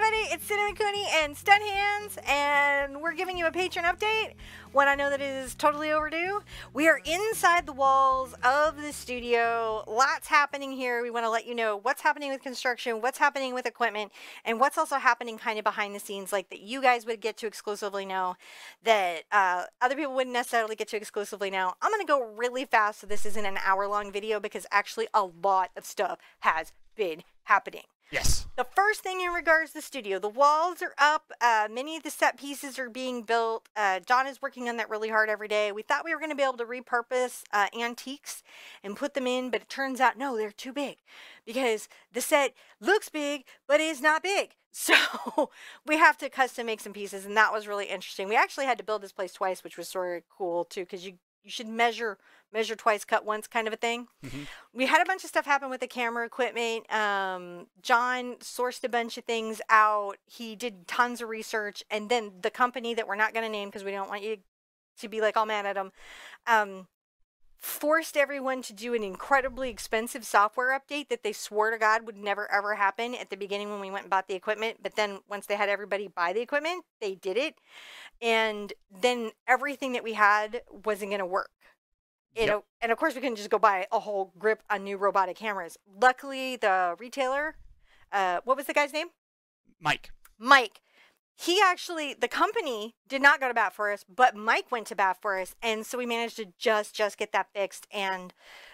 everybody, it's Cinnamon Cooney and Stun Hands, and we're giving you a Patron update when I know that it is totally overdue. We are inside the walls of the studio. Lots happening here. We want to let you know what's happening with construction, what's happening with equipment, and what's also happening kind of behind the scenes, like that you guys would get to exclusively know, that other people wouldn't necessarily get to exclusively know. I'm going to go really fast so this isn't an hour-long video because actually a lot of stuff has been happening. Yes. The first thing in regards to the studio, the walls are up. Many of the set pieces are being built. John is working on that really hard every day. We thought we were going to be able to repurpose antiques and put them in, but it turns out, no, they're too big because the set looks big, but is not big. So we have to custom make some pieces, and that was really interesting. We actually had to build this place twice, which was sort of cool too, because you should measure twice, cut once kind of a thing. Mm-hmm. We had a bunch of stuff happen with the camera equipment. John sourced a bunch of things out. He did tons of research. And then the company that we're not going to name because we don't want you to be like all mad at them, forced everyone to do an incredibly expensive software update that they swore to God would never ever happen at the beginning when we went and bought the equipment. But then once they had everybody buy the equipment, they did it. And then everything that we had wasn't going to work. Yep. And of course we couldn't just go buy a whole grip on new robotic cameras. Luckily, the retailer, what was the guy's name? Mike. He actually, the company did not go to bat for us, but Mike went to bat for us. And so we managed to just get that fixed. And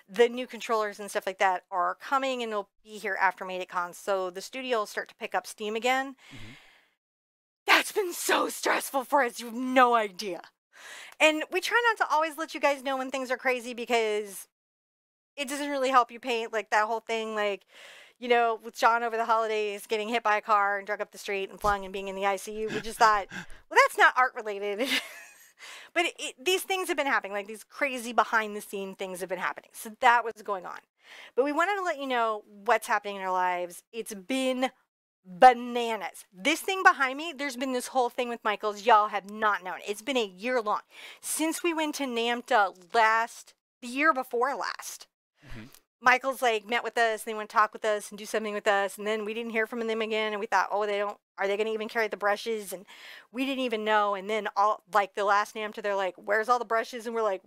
the new controllers and stuff like that are coming and they'll be here after MadeItCon. So the studio will start to pick up steam again. Mm-hmm. That's been so stressful for us. You have no idea. And we try not to always let you guys know when things are crazy because it doesn't really help you paint, like that whole thing, like, you know, with John over the holidays getting hit by a car and drug up the street and flung and being in the ICU. We just thought, well, that's not art related. But these things have been happening, like these crazy behind the scene things have been happening. So that was going on. But we wanted to let you know what's happening in our lives. It's been bananas. This thing behind me, there's been this whole thing with Michael's. Y'all have not known. It's been a year long since we went to NAMTA the year before last. Mm-hmm. Michael's like met with us and they want to talk with us and do something with us, and then we didn't hear from them again, and we thought, oh, are they going to even carry the brushes? And we didn't even know. And then all like the last NAMTA, they're like, where's all the brushes? And we're like,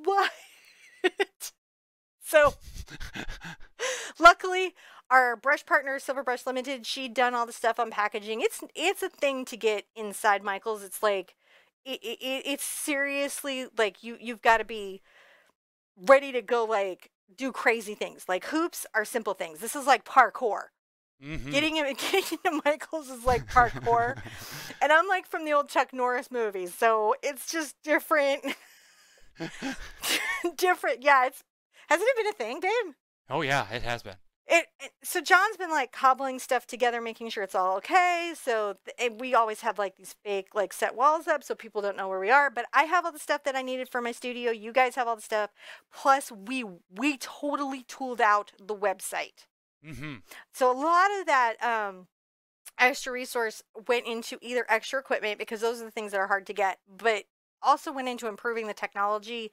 what? So luckily our brush partner, Silver Brush Limited, she'd done all the stuff on packaging. It's a thing to get inside Michael's. It's like, it's seriously like you've got to be ready to go, like do crazy things. Like hoops are simple things. This is like parkour. Mm-hmm. Getting into Michael's is like parkour. And I'm like from the old Chuck Norris movies, so it's just different. Different. Yeah, hasn't it been a thing, babe? Oh yeah, it has been. So John's been like cobbling stuff together, making sure it's all okay. So we always have like these fake like set walls up so people don't know where we are. But I have all the stuff that I needed for my studio. You guys have all the stuff. Plus we totally tooled out the website. Mm-hmm. So a lot of that extra resource went into either extra equipment, because those are the things that are hard to get, but also went into improving the technology,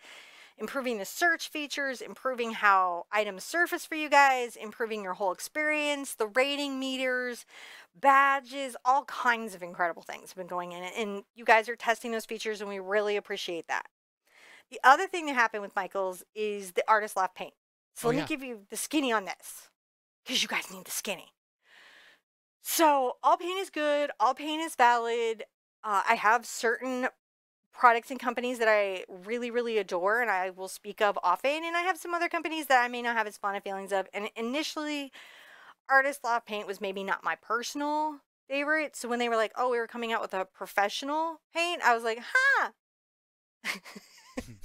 improving the search features, improving how items surface for you guys, improving your whole experience, the rating meters, badges, all kinds of incredible things have been going in. And you guys are testing those features, and we really appreciate that. The other thing that happened with Michael's is the Artist Loft paint. So let me give you the skinny on this, because you guys need the skinny. So all paint is good. All paint is valid. I have certain products and companies that I really, really adore and I will speak of often. And I have some other companies that I may not have as fond of feelings of. And initially, Artist Loft paint was maybe not my personal favorite. So when they were like, oh, we were coming out with a professional paint, I was like, huh,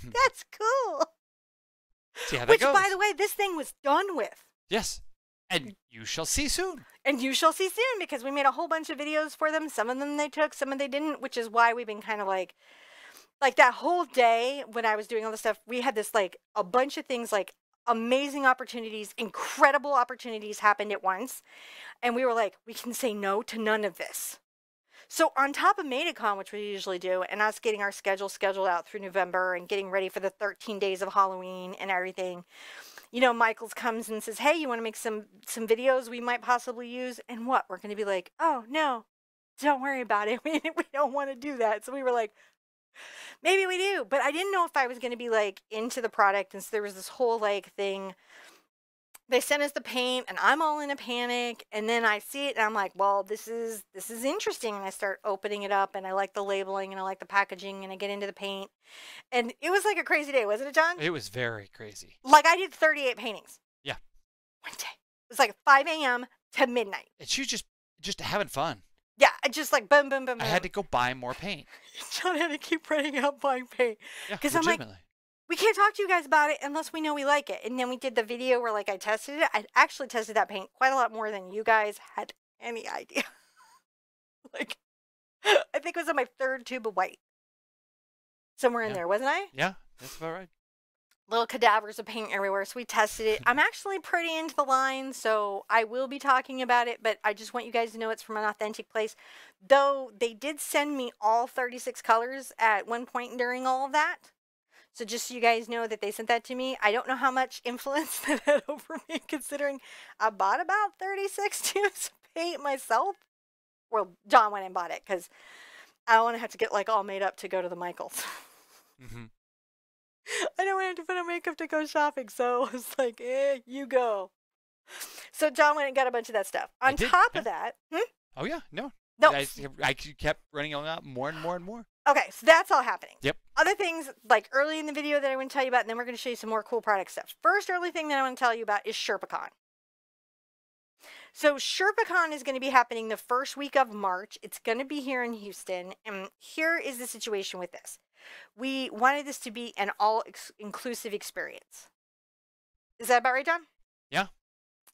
that's cool. See how that Which, goes. by the way, this thing was done with. Yes. And you shall see soon. And you shall see soon, because we made a whole bunch of videos for them. Some of them they took, some of them they didn't, which is why we've been kind of like that whole day when I was doing all this stuff, we had this like a bunch of things, like amazing opportunities, incredible opportunities happened at once. And we were like, we can say no to none of this. So on top of MediaCon, which we usually do, and us getting our scheduled out through November and getting ready for the 13 days of Halloween and everything, you know, Michaels comes and says, hey, you want to make some videos we might possibly use? And what? We're going to be like, oh, no, don't worry about it. We don't want to do that. So we were like, maybe we do. But I didn't know if I was going to be like into the product. And so there was this whole like thing. They sent us the paint and I'm all in a panic, and then I see it and I'm like, well, this is interesting. And I start opening it up and I like the labeling and I like the packaging and I get into the paint. And it was like a crazy day, wasn't it, John? It was very crazy. Like I did 38 paintings. Yeah. One day. It was like 5 a.m. to midnight. It's you just having fun. Yeah, I just like boom, boom, boom, boom. I had to go buy more paint. John had to keep running out buying paint. Yeah, because I'm like, we can't talk to you guys about it unless we know we like it. And then we did the video where like I tested it. I actually tested that paint quite a lot more than you guys had any idea. Like, I think it was on my 3rd tube of white. Somewhere in there, wasn't I? Yeah, that's about right. Little cadavers of paint everywhere. So we tested it. I'm actually pretty into the line, so I will be talking about it, but I just want you guys to know it's from an authentic place. Though they did send me all 36 colors at one point during all of that. So just so you guys know that they sent that to me. I don't know how much influence that had over me, considering I bought about 36 tubes of paint myself. Well, John went and bought it because I don't want to have to get like all made up to go to the Michaels. Mm-hmm. I don't want to have to put on makeup to go shopping, so I was like, you go. So John went and got a bunch of that stuff. On top of that... Oh, yeah, no. No. I kept running out more and more and more. Okay, so that's all happening. Yep. Other things, like early in the video that I want to tell you about, and then we're going to show you some more cool product stuff. First early thing that I want to tell you about is SherpaCon. So SherpaCon is going to be happening the first week of March. It's going to be here in Houston. And here is the situation with this. We wanted this to be an all-inclusive experience. Is that about right, John? Yeah.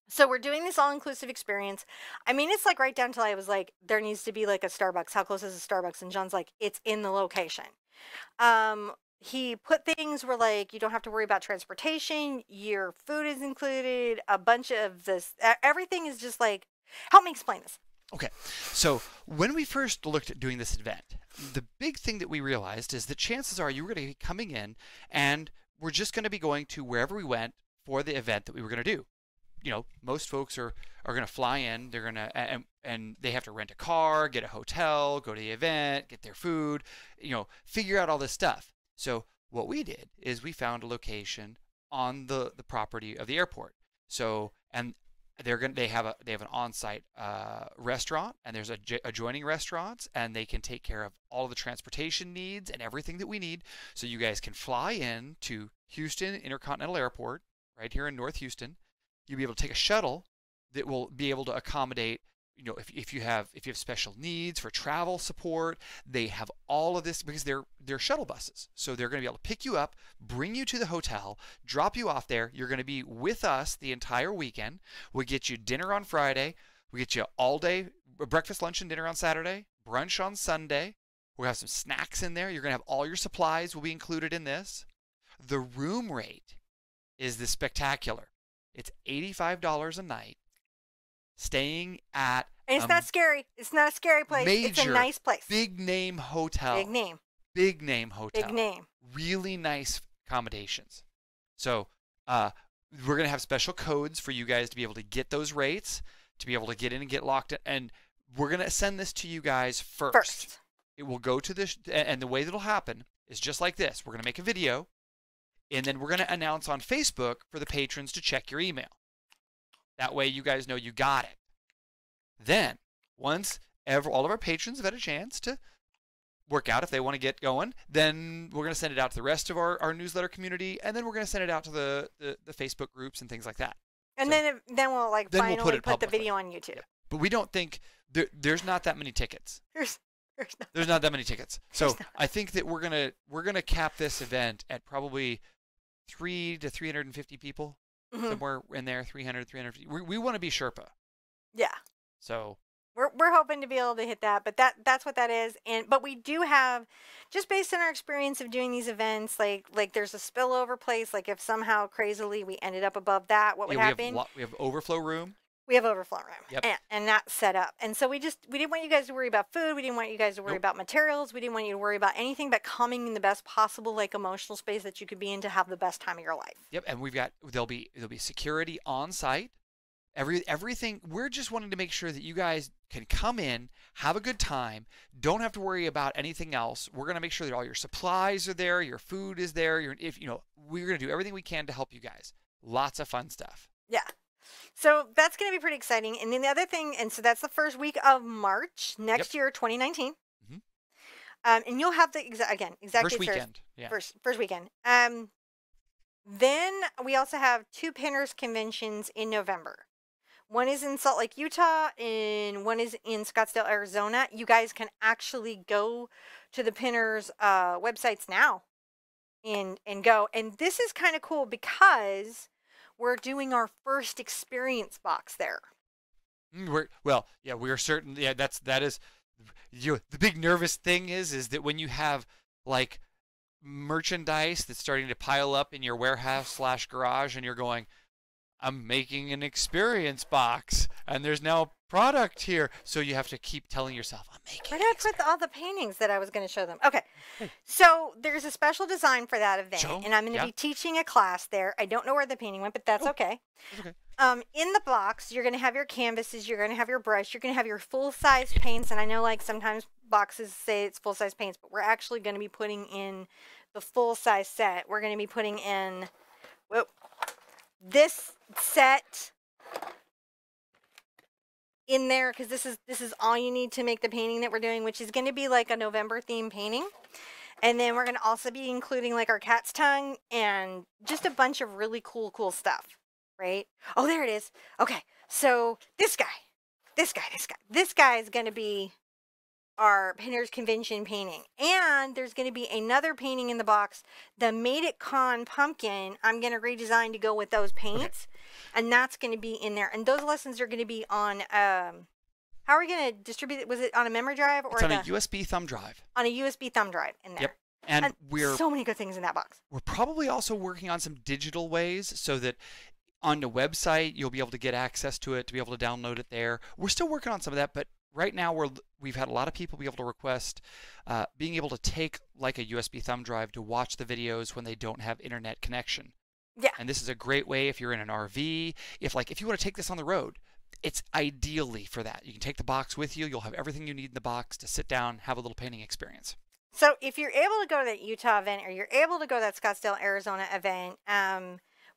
So we're doing this all-inclusive experience. I mean, it's like right down till I was like, there needs to be like a Starbucks. How close is a Starbucks? And John's like, it's in the location. He put things where like, you don't have to worry about transportation. Your food is included. A bunch of this. Everything is just like, help me explain this. Okay. So when we first looked at doing this event, the big thing that we realized is that chances are you were going to be coming in and we're just going to be going to wherever we went for the event that we were going to do. You know, most folks are going to fly in. They're going to and they have to rent a car, get a hotel, go to the event, get their food, you know, figure out all this stuff. So what we did is we found a location on the property of the airport. So and they have an on-site restaurant, and there's adjoining restaurants, and they can take care of all of the transportation needs and everything that we need. So you guys can fly in to Houston Intercontinental Airport right here in North Houston. You'll be able to take a shuttle that will be able to accommodate, you know, if you have special needs for travel support. They have all of this because they're shuttle buses. So they're going to be able to pick you up, bring you to the hotel, drop you off there. You're going to be with us the entire weekend. We'll get you dinner on Friday. We'll get you all day breakfast, lunch, and dinner on Saturday, brunch on Sunday. We'll have some snacks in there. You're going to have all your supplies will be included in this. The room rate is the spectacular. It's $85 a night, staying at... And it's not scary. It's not a scary place. It's a nice place. Big name hotel. Big name. Big name hotel. Big name. Really nice accommodations. So we're going to have special codes for you guys to be able to get those rates, to be able to get in and get locked in. And we're going to send this to you guys first. It will go to this, and the way that it'll happen is just like this. We're going to make a video. And then we're going to announce on Facebook for the patrons to check your email. That way you guys know you got it. Then, once all of our patrons have had a chance to work out if they want to get going, then we're going to send it out to the rest of our newsletter community, and then we're going to send it out to the Facebook groups and things like that. And so, then we'll like finally put the video on YouTube. Yeah. But we don't think there's not that many tickets. There's not that many tickets. So I think that we're gonna cap this event at probably 300 to 350 people, somewhere in there, 300, 350. We want to be Sherpa. Yeah. So we're hoping to be able to hit that, but that's what that is. But we do have, just based on our experience of doing these events, like there's a spillover place. Like if somehow crazily we ended up above that, what would happen? We have overflow room. We have overflow room, Yep. and that's set up. And so we didn't want you guys to worry about food. We didn't want you guys to worry Nope. about materials. We didn't want you to worry about anything but coming in the best possible like emotional space that you could be in to have the best time of your life. Yep. And there'll be security on site. Everything. We're just wanting to make sure that you guys can come in, have a good time, don't have to worry about anything else. We're gonna make sure that all your supplies are there, your food is there. We're gonna do everything we can to help you guys. Lots of fun stuff. Yeah. So that's going to be pretty exciting. And then the other thing, and so that's the first week of March next year, 2019. Mhm. And you'll have the exact First dates weekend. Yeah. First weekend. Then we also have 2 Pinners conventions in November. One is in Salt Lake, Utah, and one is in Scottsdale, Arizona. You guys can actually go to the Pinners websites now and go. And this is kind of cool because we're doing our first experience box there. We are certain. Yeah, that is. The big nervous thing is that when you have like merchandise that's starting to pile up in your warehouse / garage, and you're going, I'm making an experience box, and there's now product here. So you have to keep telling yourself, I'm making. Where did I put all the paintings that I was going to show them? Okay. So there's a special design for that event, and I'm going to be teaching a class there. I don't know where the painting went, but that's okay. That's okay. In the box, you're going to have your canvases, you're going to have your brush, you're going to have your full-size paints, and I know like sometimes boxes say it's full-size paints, but we're actually going to be putting in the full-size set. We're going to be putting in this set in there because this is all you need to make the painting that we're doing, which is going to be like a November theme painting. And then we're going to also be including like our cat's tongue and just a bunch of really cool stuff, right? Oh, there it is. Okay, so this guy is going to be our Painters Convention painting. And there's going to be another painting in the box, the Made It Con pumpkin. I'm going to redesign to go with those paints. And that's going to be in there. And those lessons are going to be on, how are we going to distribute it? Was it on a memory drive? Or it's on a USB thumb drive. On a USB thumb drive in there. Yep. And we're so many good things in that box. We're probably also working on some digital ways so that on the website you'll be able to get access to it, to be able to download it there. We're still working on some of that, but right now we've had a lot of people be able to request being able to take like a USB thumb drive to watch the videos when they don't have internet connection. Yeah. And this is a great way if you're in an RV, if you want to take this on the road. It's ideally for that. You can take the box with you. You'll have everything you need in the box to sit down, have a little painting experience. So if you're able to go to that Utah event or you're able to go to that Scottsdale, Arizona event,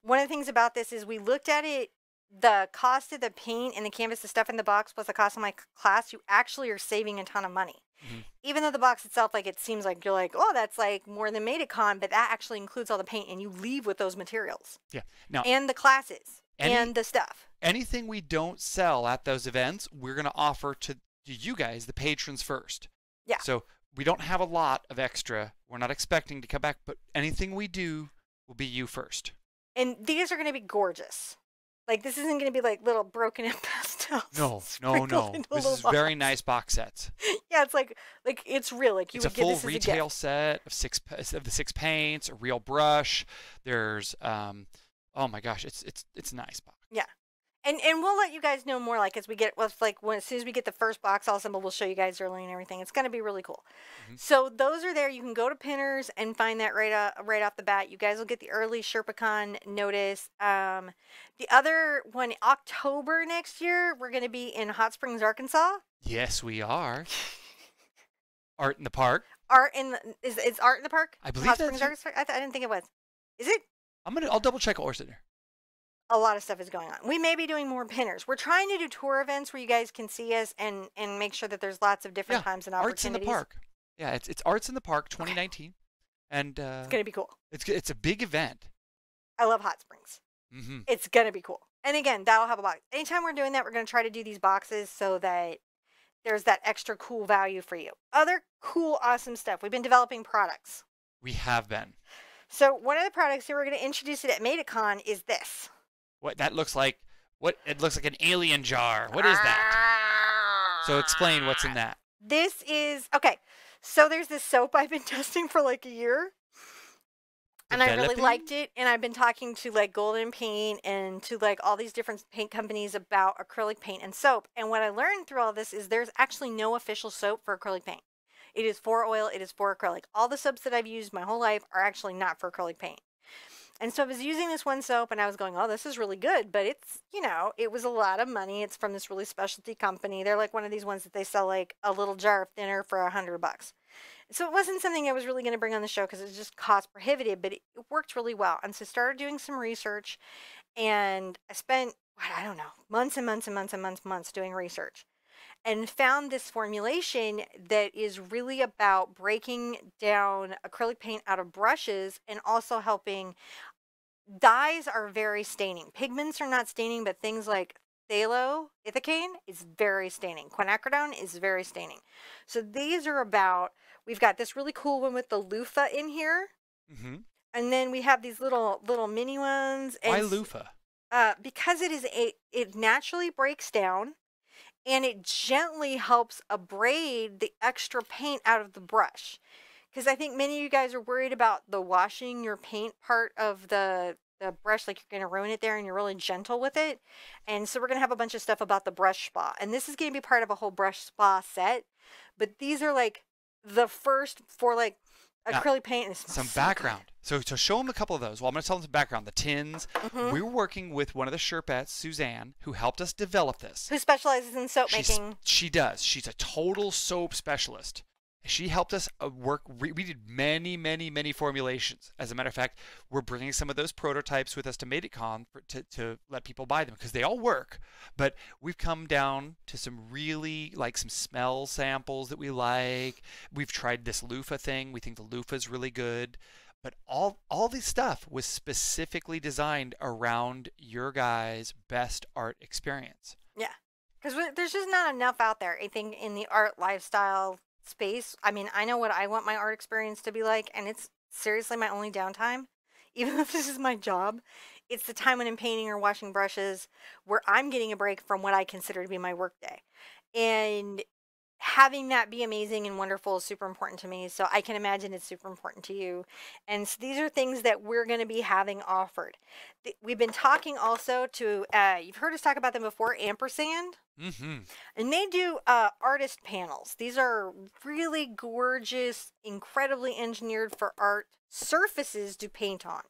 one of the things about this is we looked at it, the cost of the paint and the canvas, the stuff in the box, plus the cost of my class, you actually are saving a ton of money. Mm-hmm. Even though the box itself, like it seems like you're like, oh, that's like more than Made It Con, but that actually includes all the paint and you leave with those materials. Yeah. Now, and the classes and the stuff. Anything we don't sell at those events, we're going to offer to you guys, the patrons, first. Yeah. So we don't have a lot of extra. We're not expecting to come back, but anything we do will be you first. And these are going to be gorgeous. Like, this isn't going to be like little broken in pastels. No. This is very nice box sets. Yeah, it's like it's real. Like you it's would a get full this retail set of the 6 paints, a real brush. There's oh my gosh, it's nice box. Yeah. And we'll let you guys know more like as we get as soon as we get the first box all assembled, we'll show you guys early and everything. It's going to be really cool. Mm-hmm. So those are there. You can go to Pinners and find that right off the bat. You guys will get the early SherpaCon notice. The other one, October next year, we're going to be in Hot Springs, Arkansas. Yes, we are. Art in the Park. Is Art in the Park? I believe Hot that's Springs, Arkansas? I didn't think it was. Is it? I'll double check what's in there. A lot of stuff is going on. We may be doing more Pinners. We're trying to do tour events where you guys can see us and make sure that there's lots of different times and opportunities. Arts in the Park. Yeah, it's Arts in the Park 2019. Okay. And it's going to be cool. It's a big event. I love Hot Springs. Mm-hmm. It's going to be cool. And again, that'll have a box. Anytime we're doing that, we're going to try to do these boxes so that there's that extra cool value for you. Other cool, awesome stuff. We've been developing products. We have been. So one of the products that we're going to introduce it at Made It Con is this. What that looks like? It looks like an alien jar. What is that? So explain what's in that. This is okay. So there's this soap I've been testing for like a year. And I really developing. liked it. And I've been talking to like Golden Paint and to like all these different paint companies about acrylic paint and soap. And what I learned through all this is there's actually no official soap for acrylic paint. It is for oil, it is for acrylic. All the soaps that I've used my whole life are actually not for acrylic paint. And so I was using this one soap and I was going, oh, this is really good. But it's, it was a lot of money. It's from this really specialty company. They're like one of these ones that they sell like a little jar of thinner for $100. So it wasn't something I was really going to bring on the show because it just cost prohibitive, but it worked really well. And so I started doing some research and I spent, I don't know, months and months and months and months doing research and found this formulation that is really about breaking down acrylic paint out of brushes and also helping. Dyes are very staining. Pigments are not staining, but things like phthaloethicane is very staining. Quinacridone is very staining. So these are about, we've got this really cool one with the loofah in here. Mm-hmm. And then we have these little mini ones. Why And loofah? because it naturally breaks down and it gently helps abrade the extra paint out of the brush. Because I think many of you guys are worried about the washing your paint part of the brush, like you're going to ruin it there and you're really gentle with it. And so we're going to have a bunch of stuff about the brush spa. And this is going to be part of a whole brush spa set. But these are like the first for like acrylic paint. And some so background. So show them a couple of those. Well, I'm going to tell them some background. The tins. Mm-hmm. We were working with one of the Sherpettes, Suzanne, who helped us develop this. Who specializes in soap making. She does. She's a total soap specialist. She helped us work. We did many formulations. As a matter of fact, we're bringing some of those prototypes with us to MateItCon to let people buy them because they all work. But we've come down to some really like some smell samples that we like. We've tried this loofah thing. We think the loofah is really good. But all this stuff was specifically designed around your guys' best art experience. Yeah. Because there's just not enough out there, I think, in the art lifestyle space. I mean, I know what I want my art experience to be like, and it's seriously my only downtime. Even though this is my job, it's the time when I'm painting or washing brushes where I'm getting a break from what I consider to be my work day. And having that be amazing and wonderful is super important to me. So I can imagine it's super important to you. And so these are things that we're going to be having offered. We've been talking also to, you've heard us talk about them before, Ampersand. Mm-hmm. And they do artist panels. These are really gorgeous, incredibly engineered for art surfaces to paint on.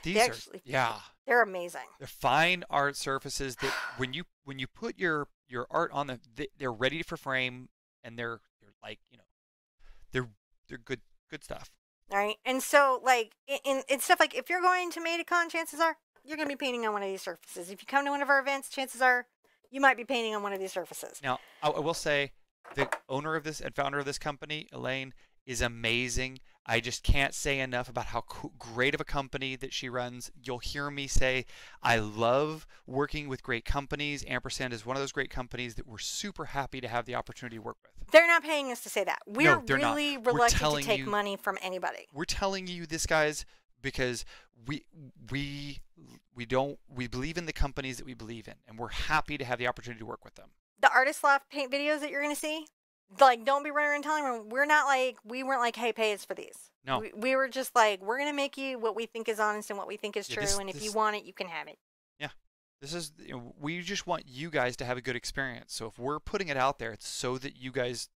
They're amazing. They're fine art surfaces that when you put your art on them, they're ready for frame, and they're like they're good stuff. All right, and so like in stuff like if you're going to MateItCon, chances are you're going to be painting on one of these surfaces. If you come to one of our events, chances are you might be painting on one of these surfaces. Now, I will say the owner of this and founder of this company, Elaine, is amazing. I just can't say enough about how great of a company that she runs. You'll hear me say, I love working with great companies. Ampersand is one of those great companies that we're super happy to have the opportunity to work with. They're not paying us to say that. We're really not. reluctant to take money from anybody. We're telling you this, guys, because we believe in the companies that we believe in, and we're happy to have the opportunity to work with them. The Artist Loft paint videos that you're going to see, like, don't be running around telling them. We weren't like, hey, pay us for these. No. We were just like, we're going to make you what we think is honest and what we think is true, and if you want it, you can have it. Yeah. This is, we just want you guys to have a good experience. So if we're putting it out there, it's so that you guys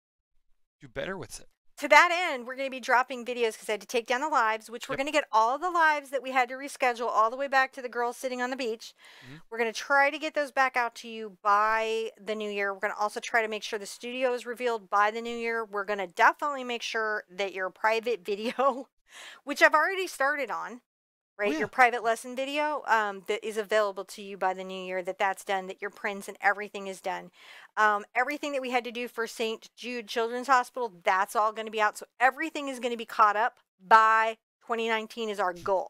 do better with it. To that end, we're going to be dropping videos because I had to take down the lives, which we're going to get all of the lives that we had to reschedule all the way back to the girls sitting on the beach. Mm-hmm. We're going to try to get those back out to you by the new year. We're going to also try to make sure the studio is revealed by the new year. We're going to definitely make sure that your private video, which I've already started on, right? Oh, yeah. Your private lesson video that is available to you by the new year, that's done, that your prints and everything is done. Everything that we had to do for St. Jude Children's Hospital, that's all going to be out. So everything is going to be caught up by 2019 is our goal.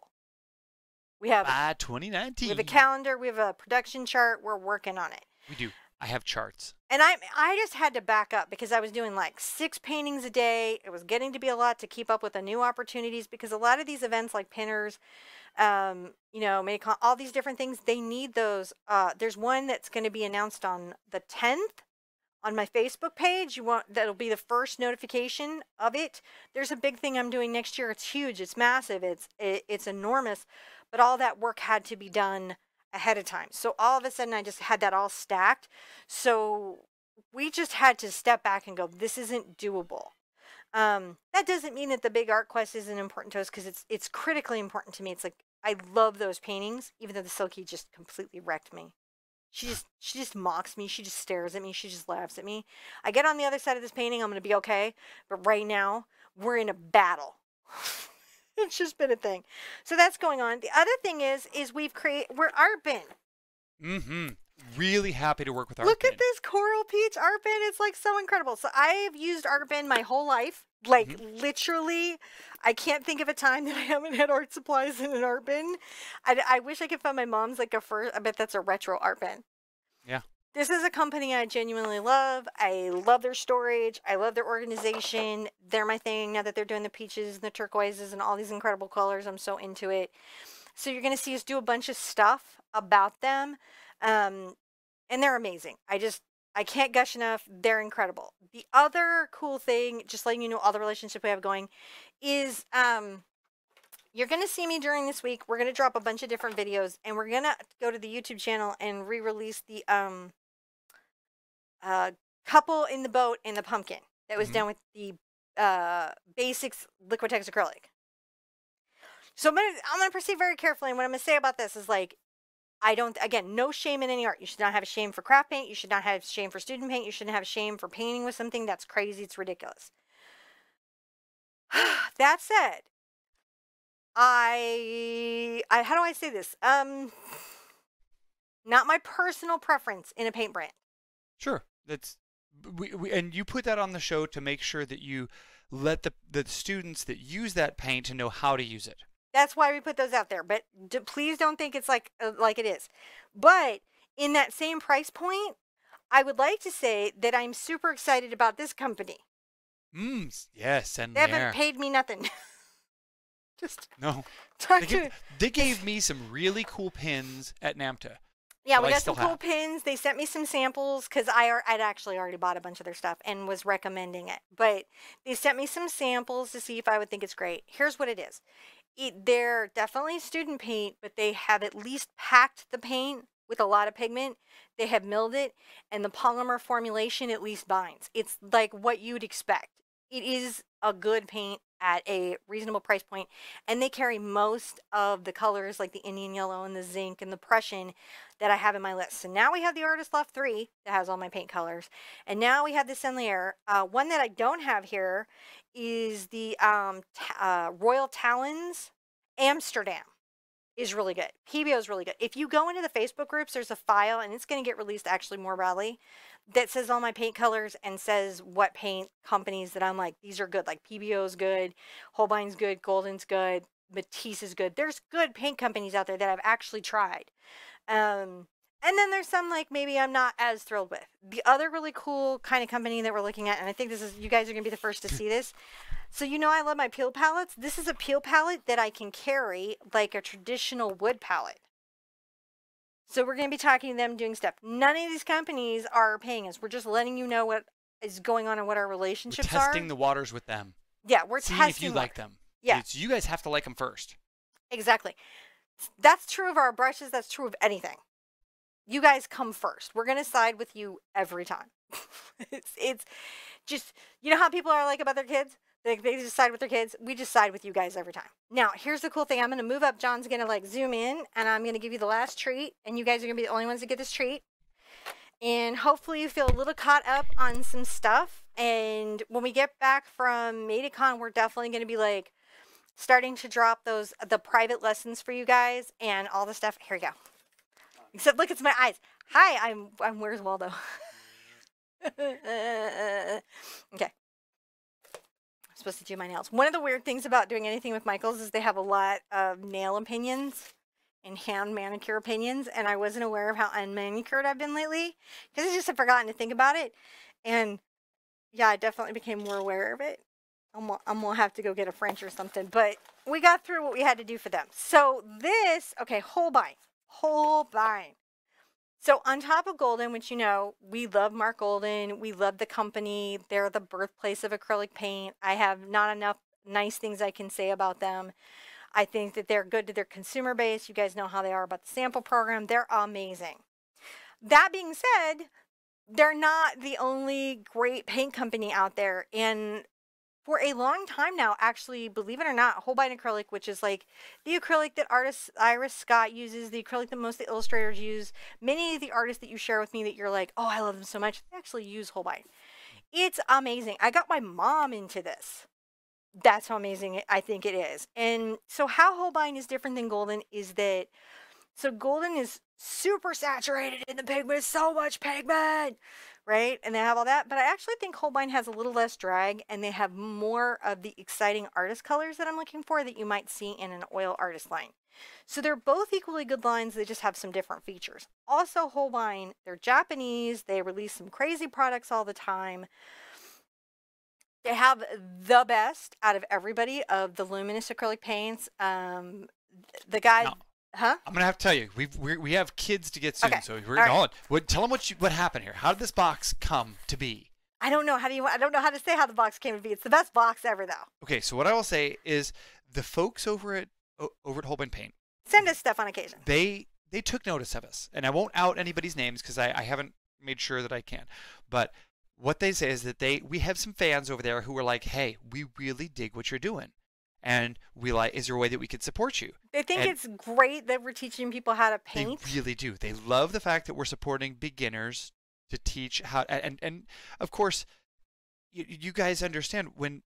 We have by 2019. We have a calendar. We have a production chart. We're working on it. We do. I have charts. And I just had to back up because I was doing like 6 paintings a day. It was getting to be a lot to keep up with the new opportunities because a lot of these events like Pinners, MateItCon, all these different things, they need those. There's one that's going to be announced on the 10th On my Facebook page, that'll be the first notification of it. There's a big thing I'm doing next year. It's huge. It's massive. It's enormous. But all that work had to be done ahead of time. So all of a sudden, I just had that all stacked. So we just had to step back and go, this isn't doable. That doesn't mean that the big art quest isn't important to us, because it's critically important to me. It's like, I love those paintings, even though the Silky just completely wrecked me. She just mocks me. She just stares at me. She just laughs at me. I get on the other side of this painting, I'm going to be okay. But right now, we're in a battle. It's just been a thing. So that's going on. The other thing is we're art bin. Mm-hmm. Really happy to work with art bin. Look at this coral peach art bin. It's like so incredible. So I've used art bin my whole life. Like literally, I can't think of a time that I haven't had art supplies in an art bin. I wish I could find my mom's like I bet that's a retro art bin. Yeah. This is a company I genuinely love. I love their storage. I love their organization. They're my thing now that they're doing the peaches and the turquoises and all these incredible colors. I'm so into it. So you're going to see us do a bunch of stuff about them. And they're amazing. I can't gush enough. They're incredible. The other cool thing, just letting you know all the relationship we have going, is you're going to see me during this week. We're going to drop a bunch of different videos, and we're going to go to the YouTube channel and re-release the couple in the boat and the pumpkin that was done with the basics Liquitex acrylic. So I'm gonna proceed very carefully, and what I'm going to say about this is, like, again, no shame in any art. You should not have a shame for craft paint. You should not have shame for student paint. You shouldn't have shame for painting with something. That's crazy. It's ridiculous. That said, how do I say this? Not my personal preference in a paint brand. Sure. And you put that on the show to make sure that you let the students that use that paint to know how to use it. That's why we put those out there. But please don't think it's like it is. But in that same price point, I would like to say that I'm super excited about this company. Yes, and they haven't paid me nothing. Just no. They gave me some really cool pins at NAMTA. Yeah, we got some cool pins. They sent me some samples because I'd actually already bought a bunch of their stuff and was recommending it. But they sent me some samples to see if I would think it's great. Here's what it is. They're definitely student paint, but they have at least packed the paint with a lot of pigment. They have milled it, and the polymer formulation at least binds. It's like what you'd expect. It is a good paint at a reasonable price point, and they carry most of the colors like the Indian yellow and the zinc and the Prussian that I have in my list. So now we have the Artist Loft 3 that has all my paint colors, and now we have the Senlier. One that I don't have here is the Royal Talons Amsterdam. Is really good. PBO is really good. If you go into the Facebook groups, there's a file, and it's going to get released actually more broadly, that says all my paint colors and says what paint companies that I'm like, these are good. Like PBO is good, Holbein's good, Golden's good, Matisse is good. There's good paint companies out there that I've actually tried. And then there's some like maybe I'm not as thrilled with. The other really cool kind of company that we're looking at, and I think you guys are going to be the first to see this. So you know I love my peel palettes. This is a peel palette that I can carry like a traditional wood palette. So we're going to be talking to them, doing stuff. None of these companies are paying us. We're just letting you know what is going on and what our relationships are. We're testing the waters with them. Yeah, we're seeing testing if you like them. Yeah. You guys have to like them first. Exactly. That's true of our brushes. That's true of anything. You guys come first. We're going to side with you every time. it's just, you know how people are like about their kids? They just side with their kids. We just side with you guys every time. Now, here's the cool thing. I'm going to move up. John's going to like zoom in, and I'm going to give you the last treat, and you guys are going to be the only ones that get this treat. And hopefully you feel a little caught up on some stuff. And when we get back from MediaCon, we're definitely going to be like starting to drop the private lessons for you guys and all the stuff. Here we go. Except look, it's my eyes. Hi, I'm Where's Waldo? Okay. Supposed to do my nails. One of the weird things about doing anything with Michaels is they have a lot of nail opinions and hand manicure opinions, and I wasn't aware of how unmanicured I've been lately because I just have forgotten to think about it. And yeah, I definitely became more aware of it. I'm gonna have to go get a French or something, but we got through what we had to do for them. So this, okay, Holbein. So on top of Golden, which you know, we love Mark Golden, we love the company. They're the birthplace of acrylic paint. I have not enough nice things I can say about them. I think that they're good to their consumer base. You guys know how they are about the sample program. They're amazing. That being said, they're not the only great paint company out there. And for a long time now, actually, believe it or not, Holbein acrylic, which is like the acrylic that artist Iris Scott uses, the acrylic that most of the illustrators use, many of the artists that you share with me that you're like, oh, I love them so much, they actually use Holbein. It's amazing. I got my mom into this. That's how amazing I think it is. And so how Holbein is different than Golden is that, so Golden is super saturated in the pigment, so much pigment, right? And they have all that. But I actually think Holbein has a little less drag, and they have more of the exciting artist colors that I'm looking for that you might see in an oil artist line. So they're both equally good lines. They just have some different features. Also, Holbein, they're Japanese. They release some crazy products all the time. They have the best out of everybody of the luminous acrylic paints. The guy... No. Huh? I'm gonna have to tell you, we have kids to get soon, Okay. so we're All on. Tell them what happened here. How did this box come to be? I don't know I don't know how to say how the box came to be. It's the best box ever, though. Okay, so what I will say is the folks over at Holbein Paint Send us stuff on occasion. they took notice of us, and I won't out anybody's names because I haven't made sure that I can, but what they say is that we have some fans over there who are like, hey, we really dig what you're doing. And we like, is there a way that we could support you? They think it's great that we're teaching people how to paint. They really do. They love the fact that we're supporting beginners to teach how, and of course, you guys understand when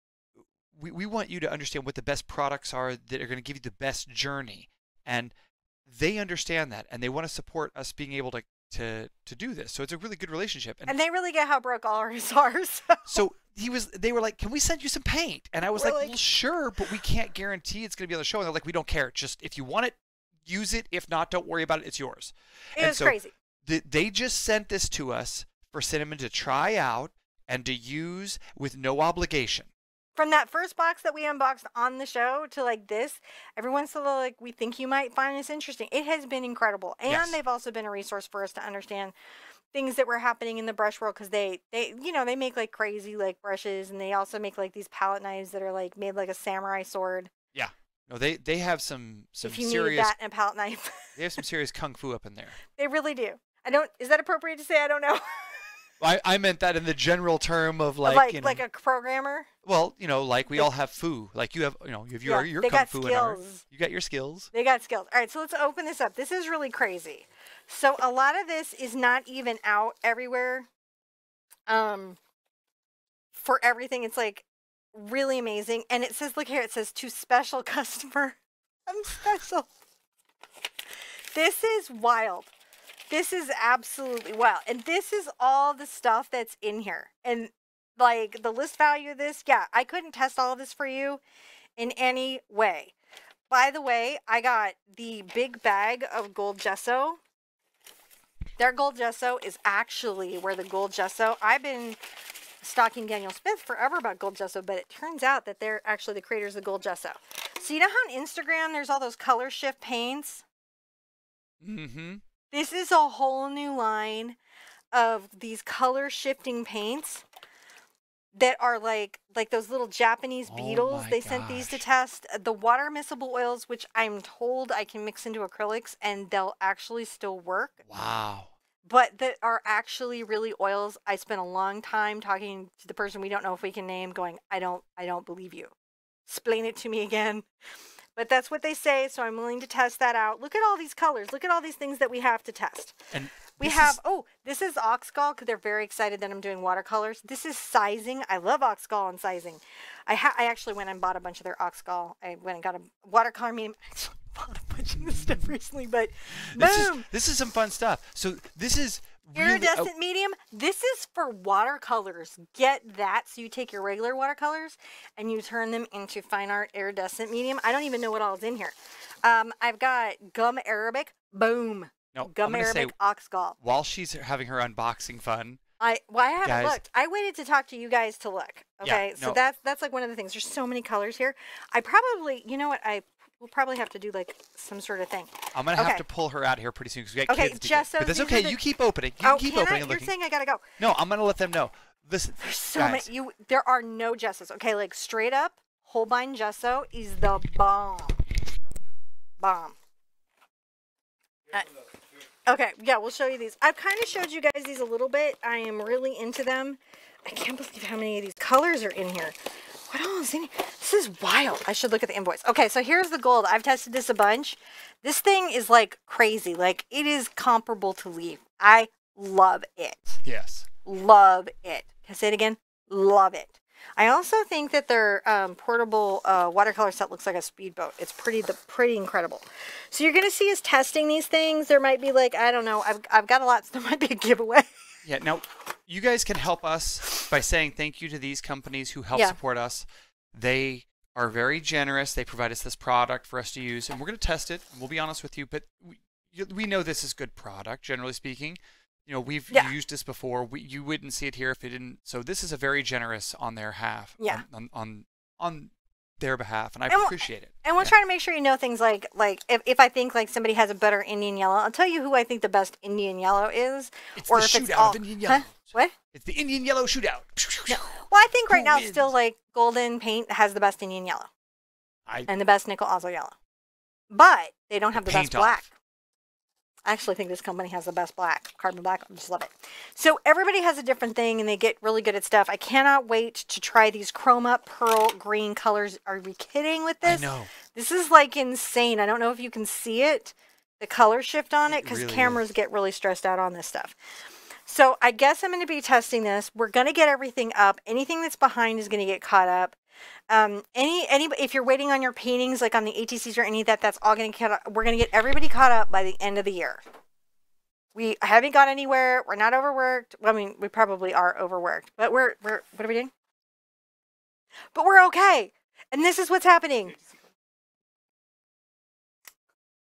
we want you to understand what the best products are that are going to give you the best journey. And they understand that, and they want to support us being able to do this. So it's a really good relationship. And they really get how broke ours are. So they were like, can we send you some paint? And I was like, well, sure, but we can't guarantee it's going to be on the show. And they're like, we don't care. Just if you want it, use it. If not, don't worry about it. It's yours. It was crazy. They just sent this to us for Cinnamon to try out and to use with no obligation. From that first box that we unboxed on the show to like this, every once in a while, like, we think you might find this interesting. It has been incredible. And Yes. they've also been a resource for us to understand things that were happening in the brush world, because they make like crazy like brushes, and they also make like these palette knives that are like made like a samurai sword. Yeah. No, they have some if you serious, need that and a palette knife. they have some serious kung fu up in there. They really do. Is that appropriate to say? I don't know. I meant that in the general term of like a programmer. Well, like we all have foo. Like you have your kung fu and ours. You got your skills. They got skills. All right, so let's open this up. This is really crazy. So a lot of this is not even out everywhere. For everything, it's like really amazing. And it says, look here, it says to special customer. I'm special. This is wild. This is absolutely wild. And this is all the stuff that's in here. And like the list value of this, yeah, I couldn't test all of this for you in any way. By the way, I got the big bag of gold gesso. Their gold gesso is actually where the gold gesso, I've been stalking Daniel Smith forever about gold gesso, but it turns out that they're actually the creators of gold gesso. So you know how on Instagram there's all those color shift paints? Mm-hmm. This is a whole new line of these color shifting paints that are like those little Japanese beetles. They sent these to test. The water miscible oils, which I'm told I can mix into acrylics and they'll actually still work. Wow. But that are actually really oils. I spent a long time talking to the person we don't know if we can name, going, I don't believe you. Explain it to me again. But that's what they say, so I'm willing to test that out. Look at all these colors. Look at all these things that we have to test. And this is Oxgall, because they're very excited that I'm doing watercolors. This is sizing. I love Oxgall and sizing. I actually went and bought a bunch of their Oxgall. I went and got a watercolor medium. I actually bought a bunch of this stuff recently, but boom! This is some fun stuff. So this is really, iridescent medium. This is for watercolors. Get that. So you take your regular watercolors and you turn them into fine art iridescent medium. I don't even know what all is in here. I've got gum Arabic. Boom. No, gum Arabic Oxgall. While she's having her unboxing fun. I haven't looked. I waited to talk to you guys to look. Okay, so that's like one of the things. There's so many colors here. I probably, you know what? We'll probably have to do like some sort of thing. I'm gonna have to pull her out of here pretty soon because we got kids to Gesso. But that's okay. You keep opening. You keep opening and You're looking. saying I gotta go. No, I'm gonna let them know. Listen, there's so guys. many. There are no gessos. Okay, like straight up, Holbein gesso is the bomb. Bomb. Okay, yeah, we'll show you these. I've kind of showed you guys these a little bit. I am really into them. I can't believe how many of these colors are in here. What all is in here? This is wild. I should look at the invoice. Okay, so here's the gold. I've tested this a bunch. This thing is like crazy. Like, it is comparable to Leaf. I love it. Yes. Love it. Can I say it again? Love it. I also think that their portable watercolor set looks like a speedboat. It's pretty incredible. So you're going to see us testing these things. There might be like, I don't know, I've got a lot, so there might be a giveaway. Yeah, now, you guys can help us by saying thank you to these companies who help support us. They are very generous. They provide us this product for us to use, and we're going to test it. We'll be honest with you, but we know this is good product, generally speaking. You know, we've used this before. You wouldn't see it here if it didn't. So this is a very generous on their behalf. Yeah. On their behalf, and I appreciate it. And we'll try to make sure you know things like if I think like somebody has a better Indian yellow, I'll tell you who I think the best Indian yellow is. It's or the if shootout it's all, of Indian yellow. Huh? What? It's the Indian yellow shootout. No. Well, I think right now it's still like Golden Paint has the best Indian yellow. And the best nickel Oslo yellow. But they don't have the best black. I actually think this company has the best black, carbon black. I just love it. So everybody has a different thing, and they get really good at stuff. I cannot wait to try these chroma pearl green colors. Are we kidding with this? I know. This is like insane. I don't know if you can see it, the color shift on it, because really cameras get really stressed out on this stuff. So I guess I'm going to be testing this. We're going to get everything up. Anything that's behind is going to get caught up. If you're waiting on your paintings, like on the ATCs or any of that, that's all going to get. We're going to get everybody caught up by the end of the year. We haven't got anywhere. We're not overworked. Well, I mean, we probably are overworked, but we're what are we doing? But we're okay. And this is what's happening.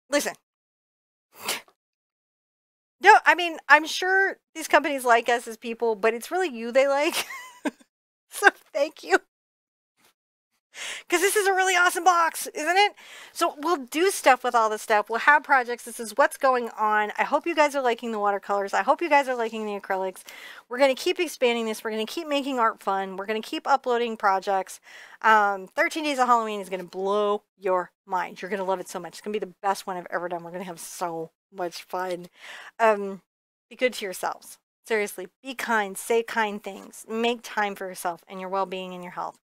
Listen. No, I mean, I'm sure these companies like us as people, but it's really you they like. So thank you. Because this is a really awesome box, isn't it? So we'll do stuff with all this stuff. We'll have projects. This is what's going on. I hope you guys are liking the watercolors. I hope you guys are liking the acrylics. We're going to keep expanding this. We're going to keep making art fun. We're going to keep uploading projects. 13 Days of Halloween is going to blow your mind. You're going to love it so much. It's going to be the best one I've ever done. We're going to have so much fun. Be good to yourselves. Seriously, be kind. Say kind things. Make time for yourself and your well-being and your health.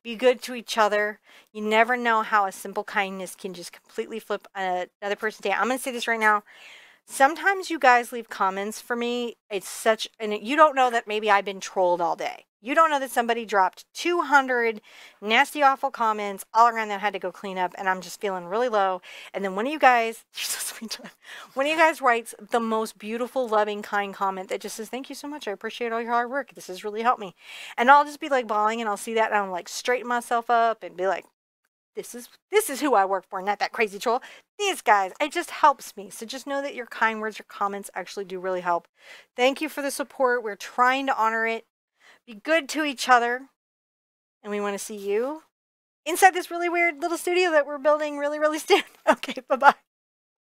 Be good to each other. You never know how a simple kindness can just completely flip another person's day. I'm going to say this right now. Sometimes you guys leave comments for me. It's such, and you don't know that maybe I've been trolled all day. You don't know that somebody dropped 200 nasty, awful comments all around that I had to go clean up, and I'm just feeling really low. And then one of you guys, you're so sweet, one of you guys writes the most beautiful, loving, kind comment that just says, "Thank you so much. I appreciate all your hard work. This has really helped me." And I'll just be like bawling, and I'll see that, and I'll like straighten myself up and be like, this is who I work for, not that crazy troll. These guys, it just helps me. So just know that your kind words, your comments actually do really help. Thank you for the support. We're trying to honor it. Be good to each other. And we want to see you inside this really weird little studio that we're building really, really soon. Okay, bye-bye.